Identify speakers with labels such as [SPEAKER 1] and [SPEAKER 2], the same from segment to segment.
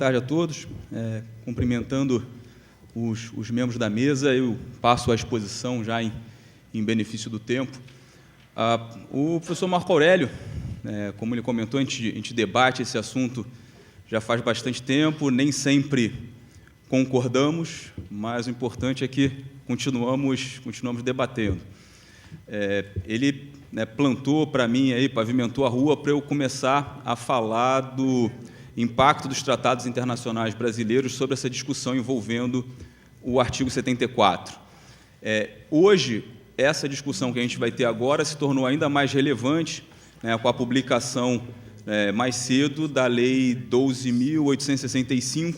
[SPEAKER 1] tarde a todos. Cumprimentando os membros da mesa, eu passo à exposição já em benefício do tempo. O professor Marco Aurélio, como ele comentou, a gente debate esse assunto já faz bastante tempo, nem sempre concordamos, mas o importante é que continuamos debatendo. Ele plantou para mim, pavimentou a rua para eu começar a falar do impacto dos tratados internacionais brasileiros sobre essa discussão envolvendo o artigo 74. Hoje, essa discussão que a gente vai ter agora se tornou ainda mais relevante, com a publicação mais cedo da Lei 12.865,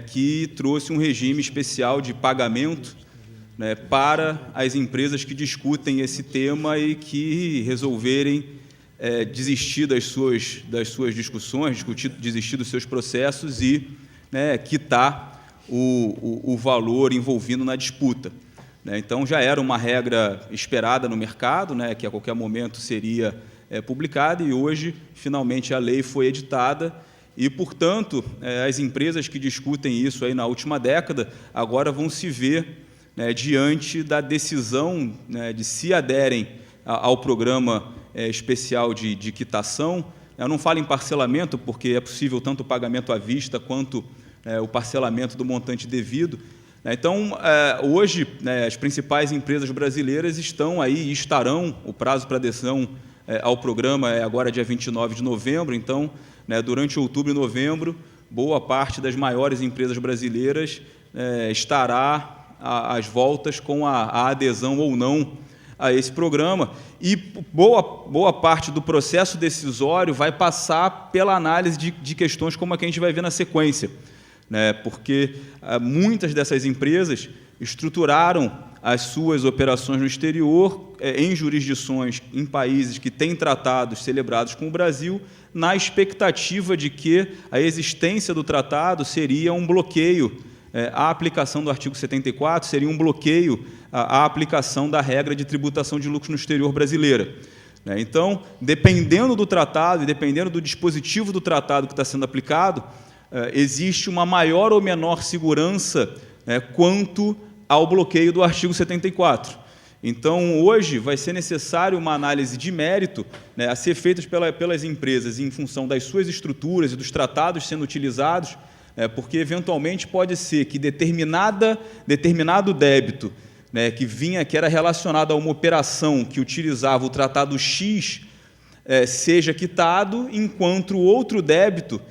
[SPEAKER 1] que trouxe um regime especial de pagamento para as empresas que discutem esse tema e que resolverem desistir das suas discussões, desistir dos seus processos e quitar o valor envolvido na disputa. Então, já era uma regra esperada no mercado, que a qualquer momento seria publicada, e hoje, finalmente, a lei foi editada e, portanto, as empresas que discutem isso aí na última década agora vão se ver diante da decisão de se aderem ao programa especial de quitação. Eu não falo em parcelamento, porque é possível tanto o pagamento à vista quanto o parcelamento do montante devido. Então, hoje, as principais empresas brasileiras estão aí e estarão, o prazo para adesão ao programa é agora dia 29 de novembro, então, durante outubro e novembro, boa parte das maiores empresas brasileiras estará às voltas com a adesão ou não a esse programa, e boa parte do processo decisório vai passar pela análise de questões como a que a gente vai ver na sequência, porque muitas dessas empresas estruturaram as suas operações no exterior em jurisdições, em países que têm tratados celebrados com o Brasil, na expectativa de que a existência do tratado seria um bloqueio à aplicação do artigo 74, seria um bloqueio à aplicação da regra de tributação de lucros no exterior brasileira. Então, dependendo do tratado e dependendo do dispositivo do tratado que está sendo aplicado, existe uma maior ou menor segurança quanto ao bloqueio do artigo 74. Então, hoje, vai ser necessário uma análise de mérito a ser feita pelas empresas em função das suas estruturas e dos tratados sendo utilizados, porque, eventualmente, pode ser que determinado débito que era relacionado a uma operação que utilizava o tratado X seja quitado, enquanto o outro débito,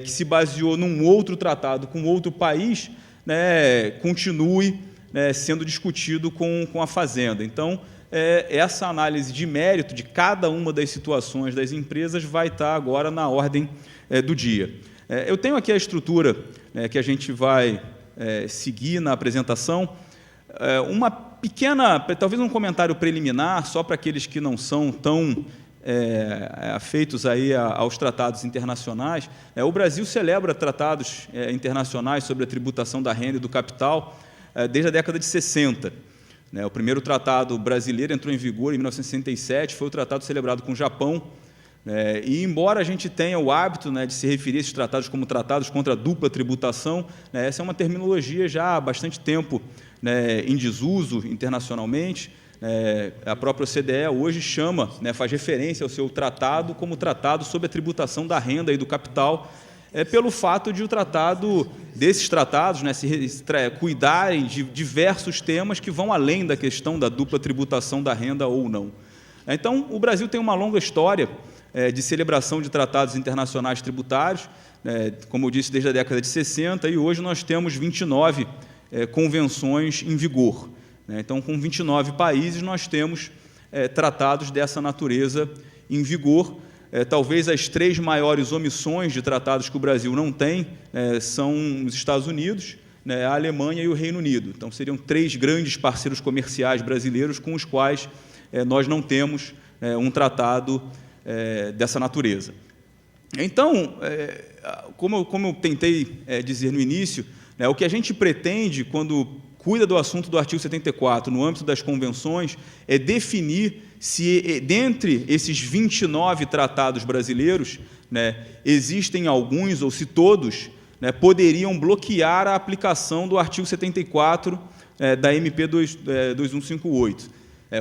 [SPEAKER 1] que se baseou num outro tratado com outro país, continue sendo discutido com a Fazenda. Então, essa análise de mérito de cada uma das situações das empresas vai estar agora na ordem do dia. Eu tenho aqui a estrutura que a gente vai seguir na apresentação. Uma pequena, talvez um comentário preliminar, só para aqueles que não são tão afeitos aí aos tratados internacionais. O Brasil celebra tratados internacionais sobre a tributação da renda e do capital desde a década de 60. O primeiro tratado brasileiro entrou em vigor em 1967, foi o tratado celebrado com o Japão, e embora a gente tenha o hábito de se referir a esses tratados como tratados contra a dupla tributação, essa é uma terminologia já há bastante tempo em desuso internacionalmente. A própria OCDE hoje chama, faz referência ao seu tratado como tratado sobre a tributação da renda e do capital, pelo fato de o tratado, desses tratados, cuidarem de diversos temas que vão além da questão da dupla tributação da renda ou não. Então, o Brasil tem uma longa história de celebração de tratados internacionais tributários, como eu disse, desde a década de 60, e hoje nós temos 29 convenções em vigor. Então, com 29 países, nós temos tratados dessa natureza em vigor. Talvez as 3 maiores omissões de tratados que o Brasil não tem são os Estados Unidos, a Alemanha e o Reino Unido. Então, seriam 3 grandes parceiros comerciais brasileiros com os quais nós não temos um tratado dessa natureza. Então, como eu tentei dizer no início, o que a gente pretende quando cuida do assunto do artigo 74 no âmbito das convenções é definir se, dentre esses 29 tratados brasileiros, existem alguns, ou se todos, né, poderiam bloquear a aplicação do artigo 74 da MP 2158.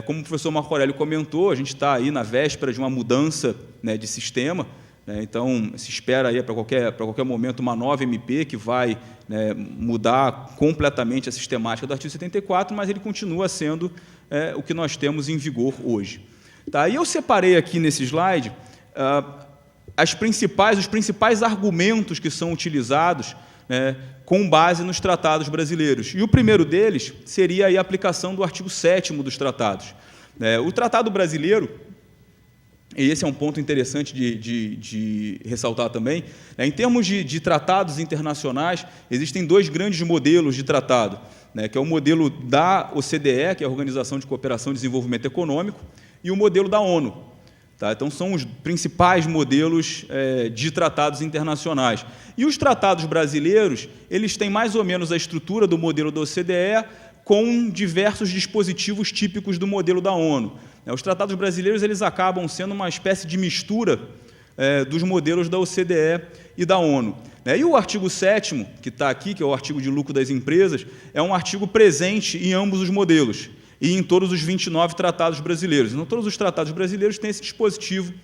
[SPEAKER 1] Como o professor Marco Aurélio comentou, a gente está aí na véspera de uma mudança, né, de sistema, né, então se espera aí para qualquer momento uma nova MP que vai, né, mudar completamente a sistemática do artigo 74, mas ele continua sendo o que nós temos em vigor hoje. Tá? E eu separei aqui nesse slide os principais argumentos que são utilizados, né, com base nos tratados brasileiros. E o primeiro deles seria aí a aplicação do artigo 7º dos tratados. O tratado brasileiro, e esse é um ponto interessante de ressaltar também, em termos de tratados internacionais, existem dois grandes modelos de tratado, né, que é o modelo da OCDE, que é a Organização de Cooperação e Desenvolvimento Econômico, e o modelo da ONU. Tá? Então, são os principais modelos de tratados internacionais. E os tratados brasileiros, eles têm mais ou menos a estrutura do modelo da OCDE, com diversos dispositivos típicos do modelo da ONU. Os tratados brasileiros eles acabam sendo uma espécie de mistura dos modelos da OCDE e da ONU. E o artigo 7º, que está aqui, que é o artigo de lucro das empresas, é um artigo presente em ambos os modelos e em todos os 29 tratados brasileiros. Então, todos os tratados brasileiros têm esse dispositivo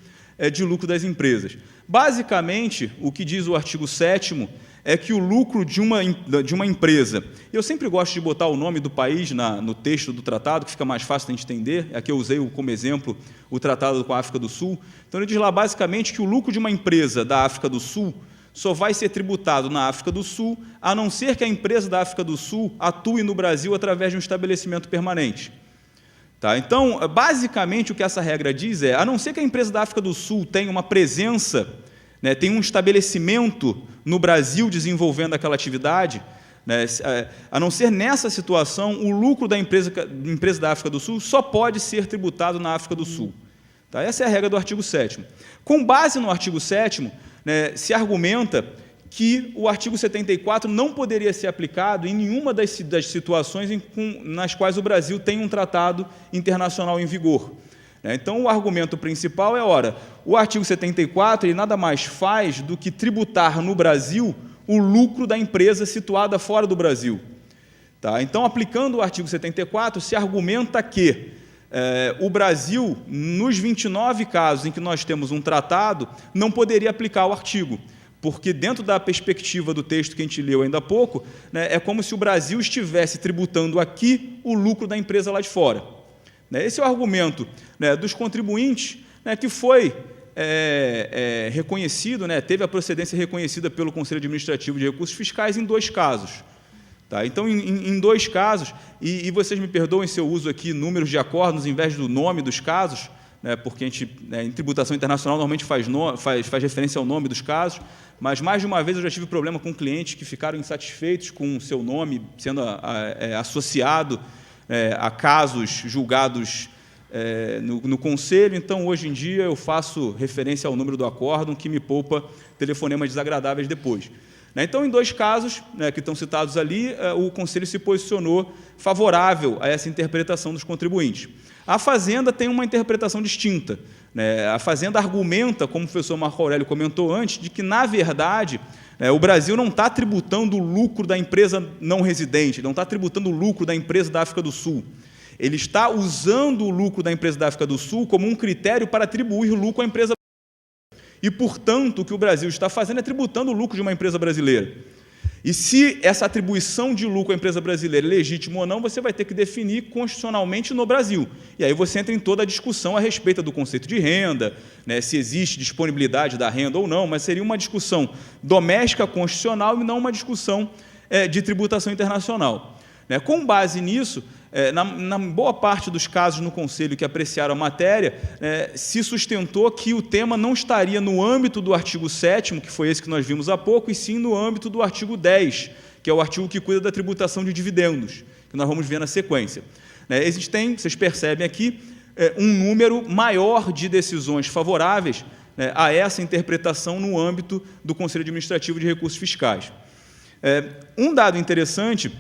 [SPEAKER 1] de lucro das empresas. Basicamente, o que diz o artigo 7º é que o lucro de uma empresa, eu sempre gosto de botar o nome do país no texto do tratado, que fica mais fácil de a gente entender, aqui eu usei como exemplo o tratado com a África do Sul. Então, ele diz lá basicamente que o lucro de uma empresa da África do Sul só vai ser tributado na África do Sul, a não ser que a empresa da África do Sul atue no Brasil através de um estabelecimento permanente. Tá? Então, basicamente, o que essa regra diz a não ser que a empresa da África do Sul tenha uma presença, né, tenha um estabelecimento no Brasil desenvolvendo aquela atividade, né, a não ser nessa situação, o lucro da empresa da África do Sul só pode ser tributado na África do Sul. Tá? Essa é a regra do artigo 7º. Com base no artigo 7º, né, se argumenta que o artigo 74 não poderia ser aplicado em nenhuma das situações nas quais o Brasil tem um tratado internacional em vigor. Então, o argumento principal o artigo 74 ele nada mais faz do que tributar no Brasil o lucro da empresa situada fora do Brasil. Tá? Então, aplicando o artigo 74, se argumenta que o Brasil, nos 29 casos em que nós temos um tratado, não poderia aplicar o artigo, porque, dentro da perspectiva do texto que a gente leu ainda há pouco, né, é como se o Brasil estivesse tributando aqui o lucro da empresa lá de fora. Esse é o argumento, né, dos contribuintes, né, que foi reconhecido, né, teve a procedência reconhecida pelo Conselho Administrativo de Recursos Fiscais em 2 casos. Tá? Então, em 2 casos, e vocês me perdoem se eu uso aqui números de acordos em vez do nome dos casos, né, porque a gente, em tributação internacional, normalmente faz referência ao nome dos casos, mas, mais de uma vez, eu já tive problema com clientes que ficaram insatisfeitos com o seu nome sendo associado a casos julgados no Conselho. Então, hoje em dia, eu faço referência ao número do acórdão, que me poupa telefonemas desagradáveis depois. Então, em 2 casos, né, que estão citados ali, o Conselho se posicionou favorável a essa interpretação dos contribuintes. A Fazenda tem uma interpretação distinta. Né? A Fazenda argumenta, como o professor Marco Aurélio comentou antes, de que, na verdade, o Brasil não está tributando o lucro da empresa não residente, não está tributando o lucro da empresa da África do Sul. Ele está usando o lucro da empresa da África do Sul como um critério para atribuir lucro à empresa brasileira. E, portanto, o que o Brasil está fazendo é tributando o lucro de uma empresa brasileira. E se essa atribuição de lucro à empresa brasileira é legítima ou não, você vai ter que definir constitucionalmente no Brasil. E aí você entra em toda a discussão a respeito do conceito de renda, né, se existe disponibilidade da renda ou não, mas seria uma discussão doméstica constitucional e não uma discussão de tributação internacional. Com base nisso, na boa parte dos casos no Conselho que apreciaram a matéria, se sustentou que o tema não estaria no âmbito do artigo 7º, que foi esse que nós vimos há pouco, e sim no âmbito do artigo 10, que é o artigo que cuida da tributação de dividendos, que nós vamos ver na sequência. Existem, vocês percebem aqui, um número maior de decisões favoráveis a essa interpretação no âmbito do Conselho Administrativo de Recursos Fiscais. Um dado interessante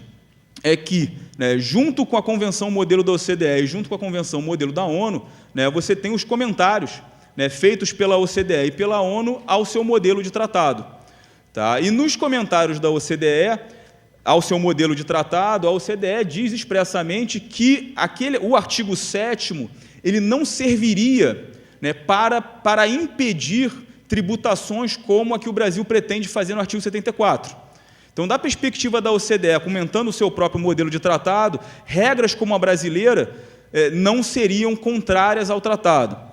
[SPEAKER 1] é que, junto com a Convenção Modelo da OCDE e junto com a Convenção Modelo da ONU, você tem os comentários feitos pela OCDE e pela ONU ao seu modelo de tratado. Tá? E nos comentários da OCDE, ao seu modelo de tratado, a OCDE diz expressamente que o artigo 7º ele não serviria, né, para impedir tributações como a que o Brasil pretende fazer no artigo 74. Então, da perspectiva da OCDE, comentando o seu próprio modelo de tratado, regras como a brasileira não seriam contrárias ao tratado.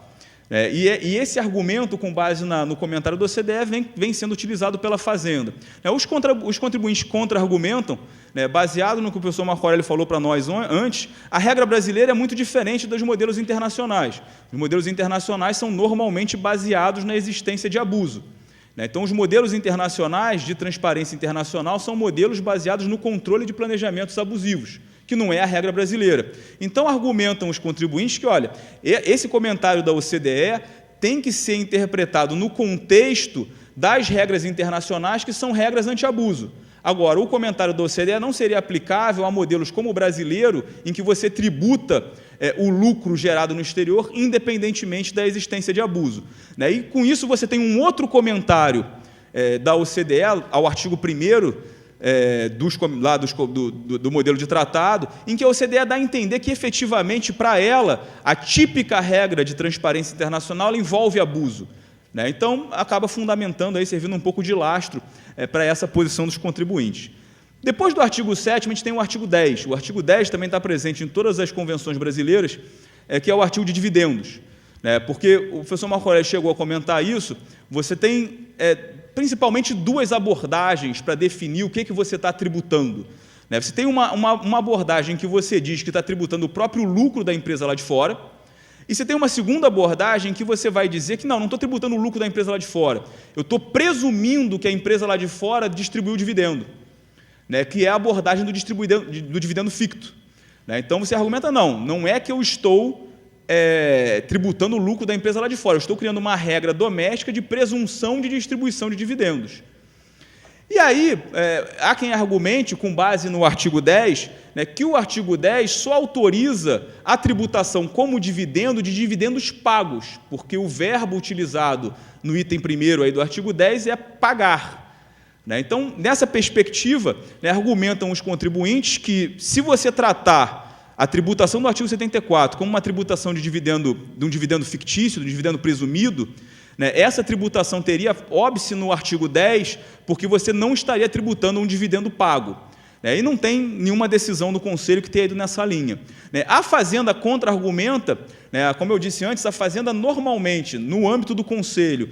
[SPEAKER 1] E esse argumento, com base no comentário da OCDE, vem sendo utilizado pela Fazenda. Os contribuintes contra-argumentam, baseado no que o professor Marco Aurélio falou para nós antes, a regra brasileira é muito diferente dos modelos internacionais. Os modelos internacionais são normalmente baseados na existência de abuso. Então, os modelos internacionais de transparência internacional são modelos baseados no controle de planejamentos abusivos, que não é a regra brasileira. Então, argumentam os contribuintes que, olha, esse comentário da OCDE tem que ser interpretado no contexto das regras internacionais, que são regras anti-abuso. Agora, o comentário da OCDE não seria aplicável a modelos como o brasileiro, em que você tributa o lucro gerado no exterior, independentemente da existência de abuso. E, com isso, você tem um outro comentário da OCDE, ao artigo 1º, do modelo de tratado, em que a OCDE dá a entender que, efetivamente, para ela, a típica regra de transparência internacional envolve abuso. Então, acaba fundamentando, aí, servindo um pouco de lastro para essa posição dos contribuintes. Depois do artigo 7º, a gente tem o artigo 10. O artigo 10 também está presente em todas as convenções brasileiras, que é o artigo de dividendos. Porque o professor Marco Aurélio chegou a comentar isso, você tem principalmente duas abordagens para definir o que você está tributando. Você tem uma abordagem que você diz que está tributando o próprio lucro da empresa lá de fora, e você tem uma segunda abordagem que você vai dizer que não estou tributando o lucro da empresa lá de fora, eu estou presumindo que a empresa lá de fora distribuiu o dividendo, que é a abordagem do dividendo ficto. Então, você argumenta, não é que eu estou tributando o lucro da empresa lá de fora, eu estou criando uma regra doméstica de presunção de distribuição de dividendos. E aí, há quem argumente, com base no artigo 10, que o artigo 10 só autoriza a tributação como dividendo de dividendos pagos, porque o verbo utilizado no item 1º aí do artigo 10 é pagar. Então, nessa perspectiva, argumentam os contribuintes que, se você tratar a tributação do artigo 74 como uma tributação de um dividendo fictício, de um dividendo presumido, essa tributação teria óbice no artigo 10, porque você não estaria tributando um dividendo pago. E não tem nenhuma decisão do Conselho que tenha ido nessa linha. A Fazenda contra-argumenta, como eu disse antes, a Fazenda normalmente, no âmbito do Conselho,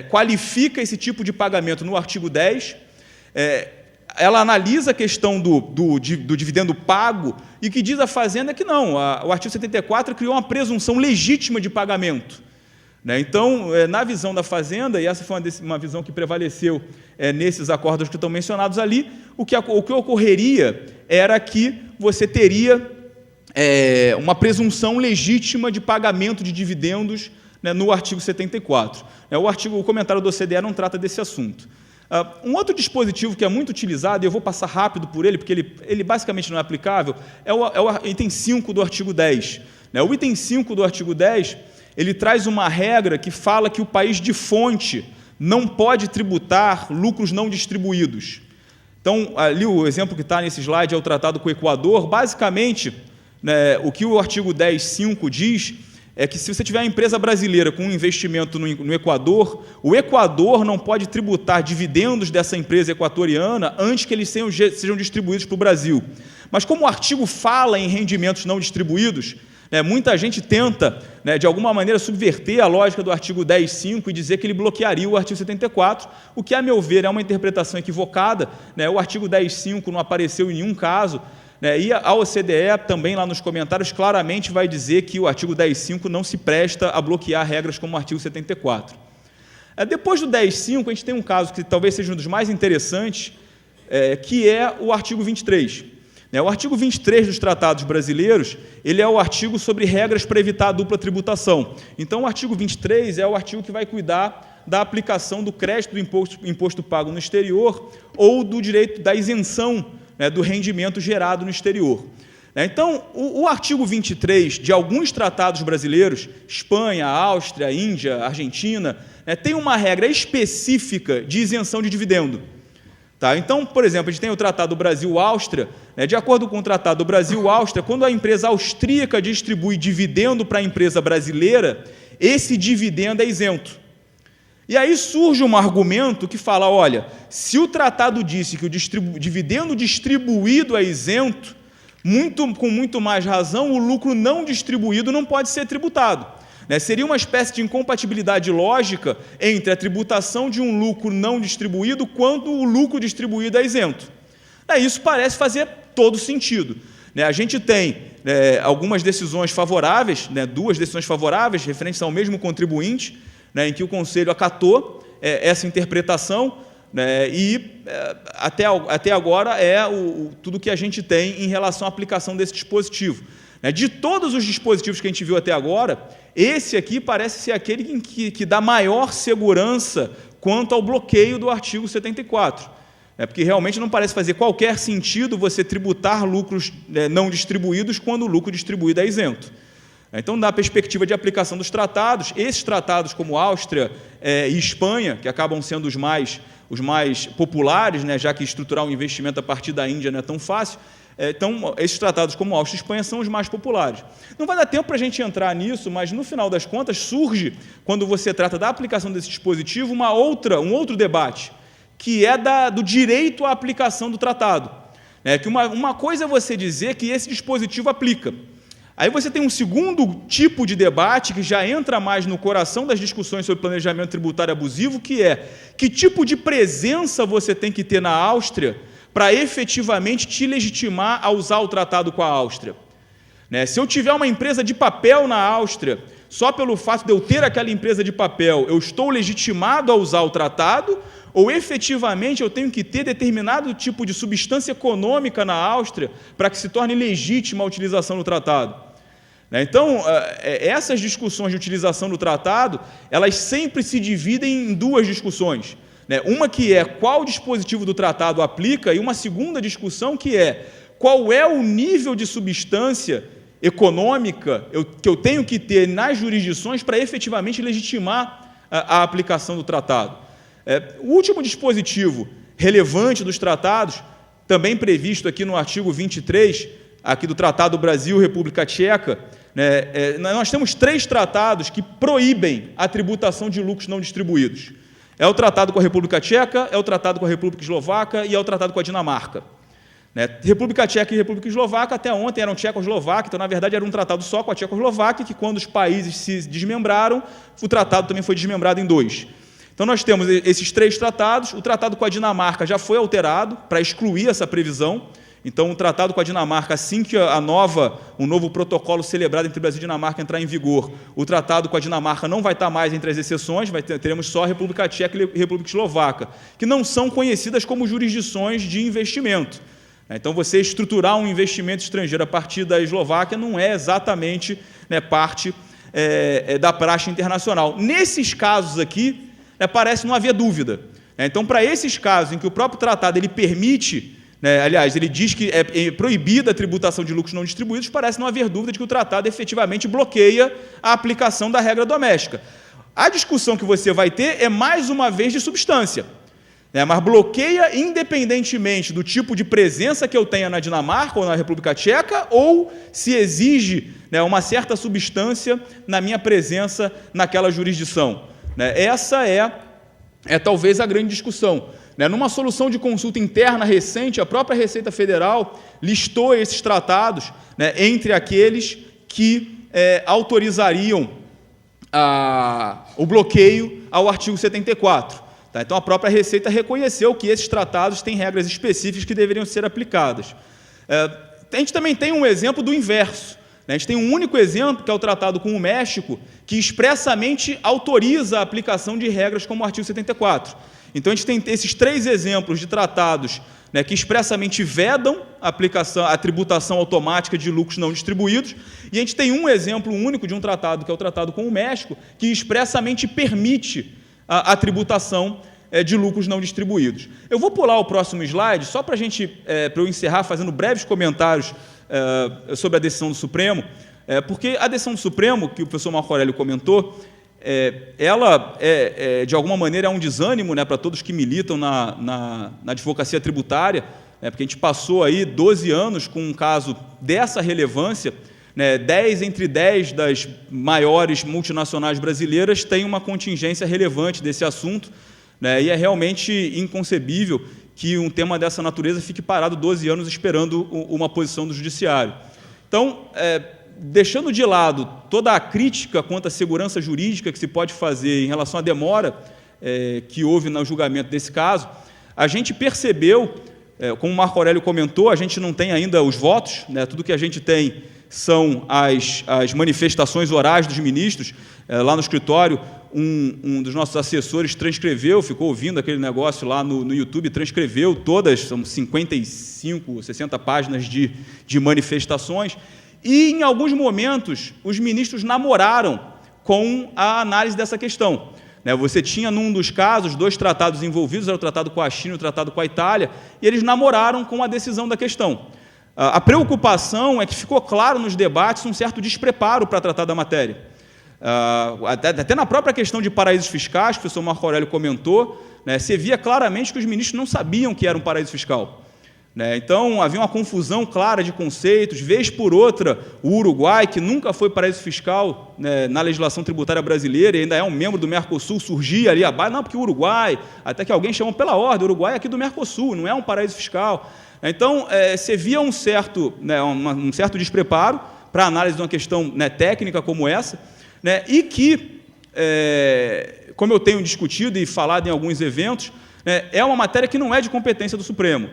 [SPEAKER 1] qualifica esse tipo de pagamento no artigo 10, ela analisa a questão do dividendo pago, e que diz a Fazenda que não, o artigo 74 criou uma presunção legítima de pagamento. Então, na visão da Fazenda, e essa foi uma visão que prevaleceu nesses acordos que estão mencionados ali, o que ocorreria era que você teria uma presunção legítima de pagamento de dividendos no artigo 74. O comentário do OCDE não trata desse assunto. Um outro dispositivo que é muito utilizado, e eu vou passar rápido por ele, porque ele basicamente não é aplicável, é o item 5 do artigo 10. O item 5 do artigo 10, ele traz uma regra que fala que o país de fonte não pode tributar lucros não distribuídos. Então, ali o exemplo que está nesse slide é o tratado com o Equador. Basicamente, o que o artigo 10.5 diz é que, se você tiver uma empresa brasileira com um investimento no Equador, o Equador não pode tributar dividendos dessa empresa equatoriana antes que eles sejam distribuídos para o Brasil. Mas, como o artigo fala em rendimentos não distribuídos, muita gente tenta, de alguma maneira, subverter a lógica do artigo 10.5 e dizer que ele bloquearia o artigo 74, o que, a meu ver, é uma interpretação equivocada. O artigo 10.5 não apareceu em nenhum caso, e a OCDE, também lá nos comentários, claramente vai dizer que o artigo 10.5 não se presta a bloquear regras como o artigo 74. Depois do 10.5, a gente tem um caso que talvez seja um dos mais interessantes, que é o artigo 23. O artigo 23 dos tratados brasileiros, ele é o artigo sobre regras para evitar a dupla tributação. Então, o artigo 23 é o artigo que vai cuidar da aplicação do crédito do imposto pago no exterior ou do direito da isenção do rendimento gerado no exterior. Então, o artigo 23 de alguns tratados brasileiros, Espanha, Áustria, Índia, Argentina, tem uma regra específica de isenção de dividendo. Tá? Então, por exemplo, a gente tem o Tratado Brasil-Áustria. De acordo com o Tratado Brasil-Áustria, quando a empresa austríaca distribui dividendo para a empresa brasileira, esse dividendo é isento. E aí surge um argumento que fala, olha, se o tratado disse que o dividendo distribuído é isento, com muito mais razão, o lucro não distribuído não pode ser tributado. Seria uma espécie de incompatibilidade lógica entre a tributação de um lucro não distribuído quando o lucro distribuído é isento. Isso parece fazer todo sentido. A gente tem algumas decisões favoráveis, 2 decisões favoráveis referentes ao mesmo contribuinte, em que o Conselho acatou essa interpretação, e até agora é tudo que a gente tem em relação à aplicação desse dispositivo. De todos os dispositivos que a gente viu até agora, esse aqui parece ser aquele que dá maior segurança quanto ao bloqueio do artigo 74. Porque realmente não parece fazer qualquer sentido você tributar lucros não distribuídos quando o lucro distribuído é isento. Então, da perspectiva de aplicação dos tratados, esses tratados como Áustria e Espanha, que acabam sendo os mais populares, já que estruturar um investimento a partir da Índia não é tão fácil, então, esses tratados como Áustria e Espanha são os mais populares. Não vai dar tempo para a gente entrar nisso, mas, no final das contas, surge, quando você trata da aplicação desse dispositivo, um outro debate, que é do direito à aplicação do tratado. Que uma coisa é você dizer que esse dispositivo aplica. Aí você tem um segundo tipo de debate que já entra mais no coração das discussões sobre planejamento tributário abusivo, que é que tipo de presença você tem que ter na Áustria para efetivamente te legitimar a usar o tratado com a Áustria. Se eu tiver uma empresa de papel na Áustria, só pelo fato de eu ter aquela empresa de papel, eu estou legitimado a usar o tratado, ou efetivamente eu tenho que ter determinado tipo de substância econômica na Áustria para que se torne legítima a utilização do tratado? Então, essas discussões de utilização do tratado, elas sempre se dividem em 2 discussões. Uma que é qual dispositivo do tratado aplica, e uma segunda discussão que é qual é o nível de substância econômica que eu tenho que ter nas jurisdições para efetivamente legitimar a aplicação do tratado. O último dispositivo relevante dos tratados, também previsto aqui no artigo 23, aqui do Tratado Brasil-República Tcheca, nós temos 3 tratados que proíbem a tributação de lucros não distribuídos. É o tratado com a República Tcheca, é o tratado com a República Eslovaca e é o tratado com a Dinamarca. República Tcheca e República Eslovaca até ontem eram Tchecoslováquia, então, na verdade, era um tratado só com a Tchecoslováquia, que quando os países se desmembraram, o tratado também foi desmembrado em 2. Então, nós temos esses 3 tratados. O tratado com a Dinamarca já foi alterado para excluir essa previsão. Então, o tratado com a Dinamarca, assim que um novo protocolo celebrado entre Brasil e Dinamarca entrar em vigor, o tratado com a Dinamarca não vai estar mais entre as exceções, teremos só a República Tcheca e a República Eslovaca, que não são conhecidas como jurisdições de investimento. Então, você estruturar um investimento estrangeiro a partir da Eslováquia não é exatamente parte da praxe internacional. Nesses casos aqui, parece não haver dúvida. Então, para esses casos em que o próprio tratado ele permite, aliás, ele diz que é proibida a tributação de lucros não distribuídos, parece não haver dúvida de que o tratado efetivamente bloqueia a aplicação da regra doméstica. A discussão que você vai ter é, mais uma vez, de substância, mas bloqueia independentemente do tipo de presença que eu tenha na Dinamarca ou na República Tcheca, ou se exige uma certa substância na minha presença naquela jurisdição. Essa é talvez a grande discussão. Numa solução de consulta interna recente, a própria Receita Federal listou esses tratados entre aqueles que autorizariam o bloqueio ao artigo 74. Então, a própria Receita reconheceu que esses tratados têm regras específicas que deveriam ser aplicadas. A gente também tem um exemplo do inverso. A gente tem um único exemplo, que é o tratado com o México, que expressamente autoriza a aplicação de regras como o artigo 74. Então, a gente tem esses 3 exemplos de tratados que expressamente vedam a tributação automática de lucros não distribuídos, e a gente tem um exemplo único de um tratado, que é o tratado com o México, que expressamente permite a tributação de lucros não distribuídos. Eu vou pular o próximo slide, só para eu encerrar fazendo breves comentários sobre a decisão do Supremo, porque a decisão do Supremo, que o professor Marco Aurélio comentou, ela, de alguma maneira, é um desânimo, né, para todos que militam na advocacia tributária, porque a gente passou aí 12 anos com um caso dessa relevância, né, 10 entre 10 das maiores multinacionais brasileiras têm uma contingência relevante desse assunto, né, e é realmente inconcebível que um tema dessa natureza fique parado 12 anos esperando uma posição do Judiciário. Então, deixando de lado toda a crítica quanto à segurança jurídica que se pode fazer em relação à demora que houve no julgamento desse caso, a gente percebeu, como o Marco Aurélio comentou, a gente não tem ainda os votos, né, tudo que a gente tem são as manifestações orais dos ministros. Lá no escritório, um dos nossos assessores transcreveu, ficou ouvindo aquele negócio lá no YouTube, transcreveu todas, são 55, 60 páginas de manifestações, e, em alguns momentos, os ministros namoraram com a análise dessa questão. Você tinha, num dos casos, 2 tratados envolvidos, era o tratado com a China e o tratado com a Itália, e eles namoraram com a decisão da questão. A preocupação é que ficou claro nos debates um certo despreparo para tratar da matéria. Até na própria questão de paraísos fiscais, que o professor Marco Aurélio comentou, você via claramente que os ministros não sabiam que era um paraíso fiscal. Então, havia uma confusão clara de conceitos. Vez por outra, o Uruguai, que nunca foi paraíso fiscal na legislação tributária brasileira, e ainda é um membro do Mercosul, surgia ali abaixo, não, porque o Uruguai, até que alguém chamou pela ordem, o Uruguai é aqui do Mercosul, não é um paraíso fiscal. Então, você via um certo despreparo para a análise de uma questão técnica como essa, e que, como eu tenho discutido e falado em alguns eventos, é uma matéria que não é de competência do Supremo.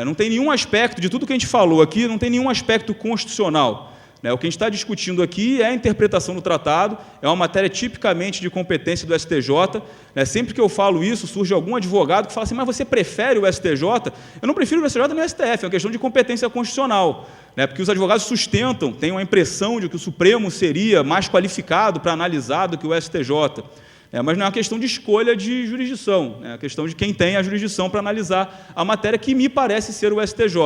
[SPEAKER 1] Não tem nenhum aspecto, de tudo que a gente falou aqui, não tem nenhum aspecto constitucional. O que a gente está discutindo aqui é a interpretação do tratado, é uma matéria tipicamente de competência do STJ. Sempre que eu falo isso, surge algum advogado que fala assim, mas você prefere o STJ? Eu não prefiro o STJ nem o STF, é uma questão de competência constitucional. Porque os advogados sustentam, têm uma impressão de que o Supremo seria mais qualificado para analisar do que o STJ. Mas não é uma questão de escolha de jurisdição, é a questão de quem tem a jurisdição para analisar a matéria, que me parece ser o STJ.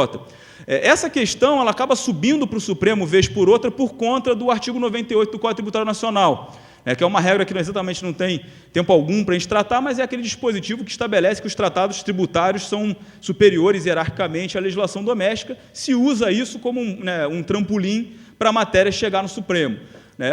[SPEAKER 1] Essa questão ela acaba subindo para o Supremo, vez por outra, por conta do artigo 98 do Código Tributário Nacional, que é uma regra que exatamente não tem tempo algum para a gente tratar, mas é aquele dispositivo que estabelece que os tratados tributários são superiores hierarquicamente à legislação doméstica. Se usa isso como um trampolim para a matéria chegar no Supremo.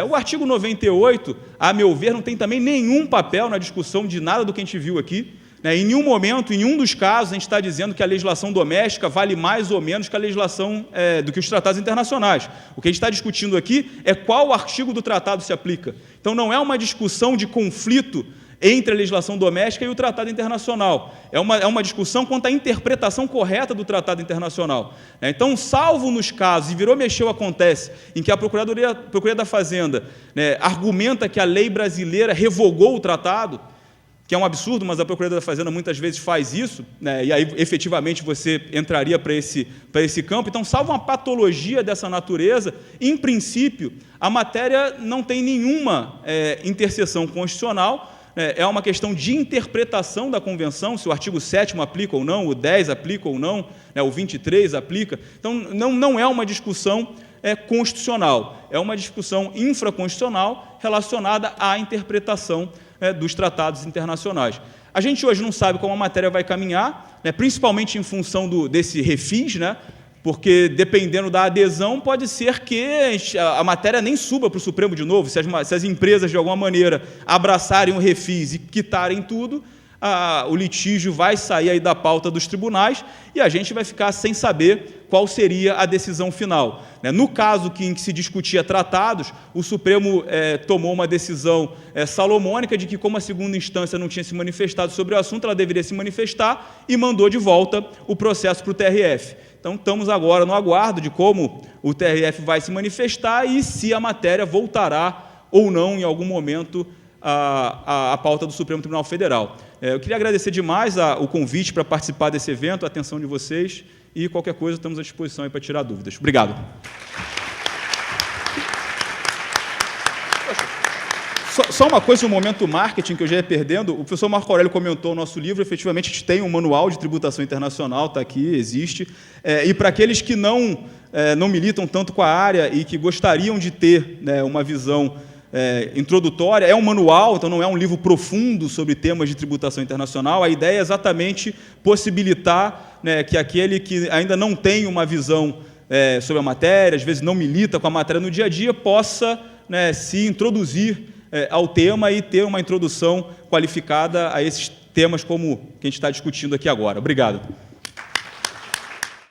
[SPEAKER 1] O artigo 98, a meu ver, não tem também nenhum papel na discussão de nada do que a gente viu aqui. Em nenhum momento, em nenhum dos casos, a gente está dizendo que a legislação doméstica vale mais ou menos que a legislação do que os tratados internacionais. O que a gente está discutindo aqui é qual artigo do tratado se aplica. Então, não é uma discussão de conflito entre a legislação doméstica e o tratado internacional. É uma discussão quanto à interpretação correta do tratado internacional. Então, salvo nos casos, e virou mexeu acontece, em que a Procuradoria da Fazenda argumenta que a lei brasileira revogou o tratado, que é um absurdo, mas a Procuradoria da Fazenda muitas vezes faz isso, e aí efetivamente você entraria para esse campo. Então, salvo uma patologia dessa natureza, em princípio, a matéria não tem nenhuma interseção constitucional. É uma questão de interpretação da Convenção, se o artigo 7º aplica ou não, o 10 aplica ou não, o 23 aplica. Então, não é uma discussão constitucional, é uma discussão infraconstitucional relacionada à interpretação dos tratados internacionais. A gente hoje não sabe como a matéria vai caminhar, principalmente em função desse refis, porque, dependendo da adesão, pode ser que a matéria nem suba para o Supremo de novo. Se as empresas, de alguma maneira, abraçarem o refis e quitarem tudo, o litígio vai sair aí da pauta dos tribunais e a gente vai ficar sem saber qual seria a decisão final. No caso em que se discutia tratados, o Supremo tomou uma decisão salomônica de que, como a segunda instância não tinha se manifestado sobre o assunto, ela deveria se manifestar e mandou de volta o processo para o TRF. Então, estamos agora no aguardo de como o TRF vai se manifestar e se a matéria voltará ou não, em algum momento, à pauta do Supremo Tribunal Federal. Eu queria agradecer demais o convite para participar desse evento, a atenção de vocês, e qualquer coisa estamos à disposição para tirar dúvidas. Obrigado. Só uma coisa, um momento marketing que eu já ia perdendo. O professor Marco Aurélio comentou o nosso livro, efetivamente a gente tem um manual de tributação internacional, está aqui, existe. E para aqueles que não militam tanto com a área e que gostariam de ter, né, uma visão introdutória, é um manual, então não é um livro profundo sobre temas de tributação internacional. A ideia é exatamente possibilitar, né, que aquele que ainda não tem uma visão sobre a matéria, às vezes não milita com a matéria no dia a dia, possa, né, se introduzir ao tema e ter uma introdução qualificada a esses temas como que a gente está discutindo aqui agora. Obrigado.